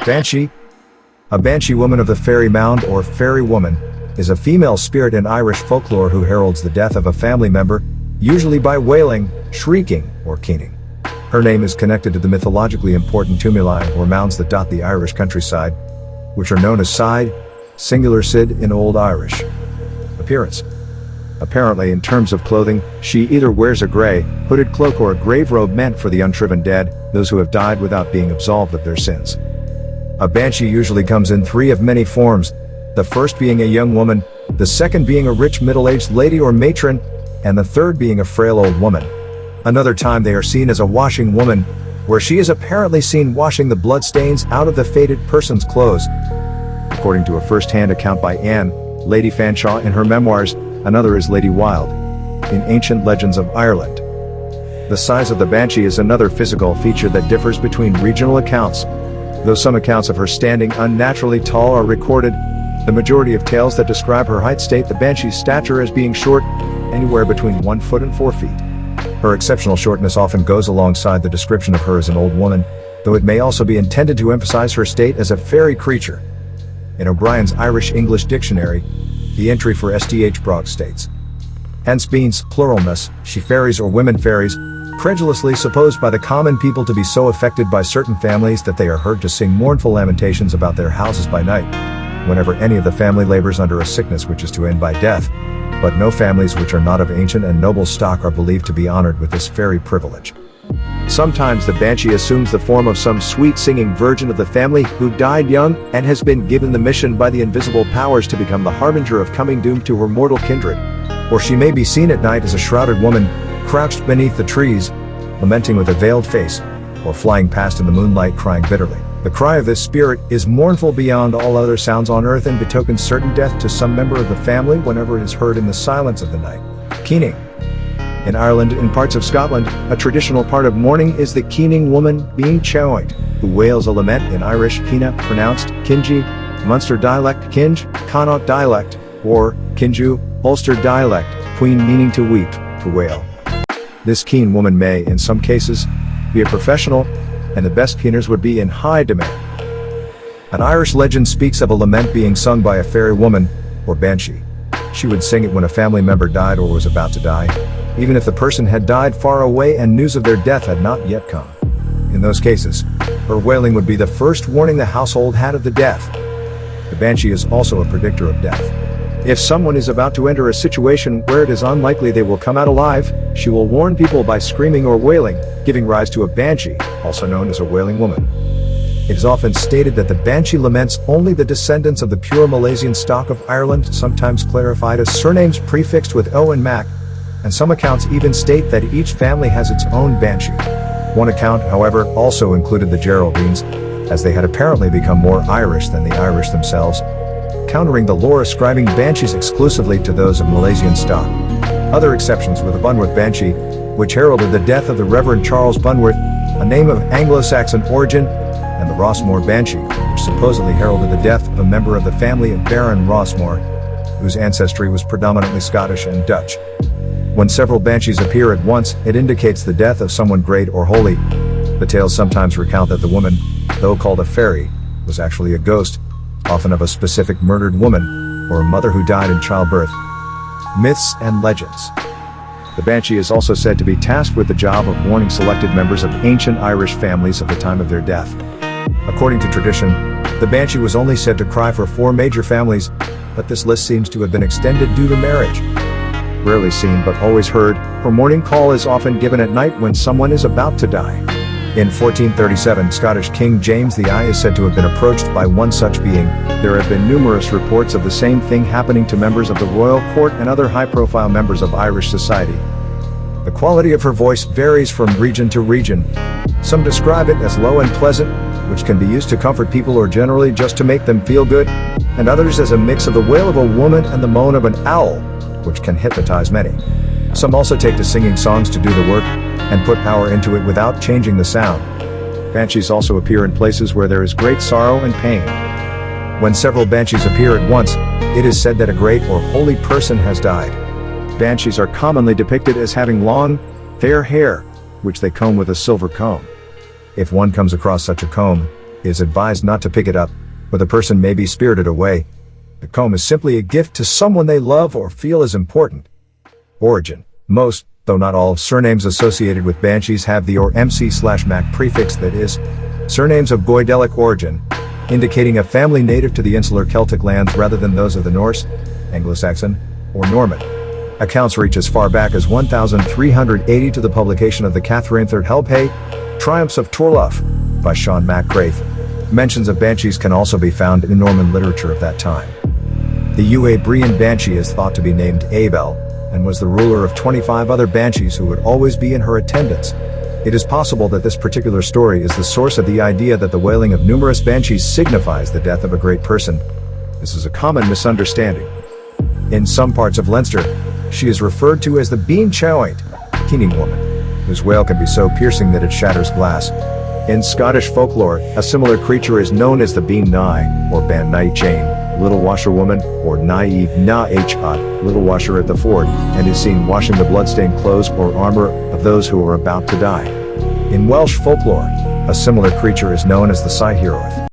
Banshee. A banshee woman of the fairy mound or fairy woman is a female spirit in Irish folklore who heralds the death of a family member, usually by wailing, shrieking, or keening. Her name is connected to the mythologically important tumuli or mounds that dot the Irish countryside, which are known as síde, singular síde in Old Irish. Appearance. Apparently, in terms of clothing, she either wears a grey, hooded cloak or a grave robe meant for the unshriven dead, those who have died without being absolved of their sins. A banshee usually comes in three of many forms, the first being a young woman, the second being a rich middle-aged lady or matron, and the third being a frail old woman. Another time they are seen as a washing woman, where she is apparently seen washing the bloodstains out of the fated person's clothes. According to a first-hand account by Anne, Lady Fanshawe in her memoirs, another is Lady Wilde, in Ancient Legends of Ireland. The size of the banshee is another physical feature that differs between regional accounts. Though some accounts of her standing unnaturally tall are recorded, the majority of tales that describe her height state the banshee's stature as being short, anywhere between 1 foot and 4 feet. Her exceptional shortness often goes alongside the description of her as an old woman, though it may also be intended to emphasize her state as a fairy creature. In O'Brien's Irish-English Dictionary, the entry for SDH Brock states, "Hence means pluralness, she fairies or women fairies, credulously supposed by the common people to be so affected by certain families that they are heard to sing mournful lamentations about their houses by night, whenever any of the family labors under a sickness which is to end by death, but no families which are not of ancient and noble stock are believed to be honored with this fairy privilege." Sometimes the banshee assumes the form of some sweet-singing virgin of the family who died young and has been given the mission by the invisible powers to become the harbinger of coming doom to her mortal kindred. Or she may be seen at night as a shrouded woman, crouched beneath the trees, lamenting with a veiled face, or flying past in the moonlight crying bitterly. The cry of this spirit is mournful beyond all other sounds on earth and betokens certain death to some member of the family whenever it is heard in the silence of the night. Keening. In Ireland and parts of Scotland, a traditional part of mourning is the keening woman being choight, who wails a lament in Irish Kina, pronounced Kinji, Munster dialect Kinj, Connaught dialect, or Kinju, Ulster dialect, queen meaning to weep, to wail. This keen woman may, in some cases, be a professional, and the best keeners would be in high demand. An Irish legend speaks of a lament being sung by a fairy woman, or banshee. She would sing it when a family member died or was about to die, even if the person had died far away and news of their death had not yet come. In those cases, her wailing would be the first warning the household had of the death. The banshee is also a predictor of death. If someone is about to enter a situation where it is unlikely they will come out alive, she will warn people by screaming or wailing, giving rise to a banshee, also known as a wailing woman. It is often stated that the banshee laments only the descendants of the pure Milesian stock of Ireland, sometimes clarified as surnames prefixed with O and Mac, and some accounts even state that each family has its own banshee. One account, however, also included the Geraldines, as they had apparently become more Irish than the Irish themselves, countering the lore ascribing banshees exclusively to those of Milesian stock. Other exceptions were the Bunworth Banshee, which heralded the death of the Reverend Charles Bunworth, a name of Anglo-Saxon origin, and the Rossmore Banshee, which supposedly heralded the death of a member of the family of Baron Rossmore, whose ancestry was predominantly Scottish and Dutch. When several banshees appear at once, it indicates the death of someone great or holy. The tales sometimes recount that the woman, though called a fairy, was actually a ghost, often of a specific murdered woman, or a mother who died in childbirth. Myths and legends. The banshee is also said to be tasked with the job of warning selected members of ancient Irish families of the time of their death. According to tradition, the banshee was only said to cry for 4 major families, but this list seems to have been extended due to marriage. Rarely seen but always heard, her morning call is often given at night when someone is about to die. In 1437, Scottish King James I is said to have been approached by one such being. There have been numerous reports of the same thing happening to members of the royal court and other high-profile members of Irish society. The quality of her voice varies from region to region. Some describe it as low and pleasant, which can be used to comfort people or generally just to make them feel good, and others as a mix of the wail of a woman and the moan of an owl, which can hypnotize many. Some also take to singing songs to do the work, and put power into it without changing the sound. Banshees also appear in places where there is great sorrow and pain. When several banshees appear at once, it is said that a great or holy person has died. Banshees are commonly depicted as having long, fair hair, which they comb with a silver comb. If one comes across such a comb, It is advised not to pick it up, or the person may be spirited away. The comb is simply a gift to someone they love or feel is important. Origin. Most, though not all, surnames associated with banshees have the or MC/Mac prefix, that is, surnames of Goidelic origin, indicating a family native to the insular Celtic lands rather than those of the Norse, Anglo-Saxon, or Norman. Accounts reach as far back as 1380 to the publication of the Catherine III Helphay, Triumphs of Torluf, by Sean MacGrath. Mentions of banshees can also be found in Norman literature of that time. The Uabrian banshee is thought to be named Abel, and was the ruler of 25 other banshees who would always be in her attendance. It is possible that this particular story is the source of the idea that the wailing of numerous banshees signifies the death of a great person. This is a common misunderstanding. In some parts of Leinster, she is referred to as the Bean Choint, keening woman, whose wail can be so piercing that it shatters glass. In Scottish folklore, a similar creature is known as the Bean Nye, or Ban Night Jane, little washerwoman, or Naive Na Hot, little washer at the ford, and is seen washing the bloodstained clothes or armor of those who are about to die. In Welsh folklore, a similar creature is known as the Síde.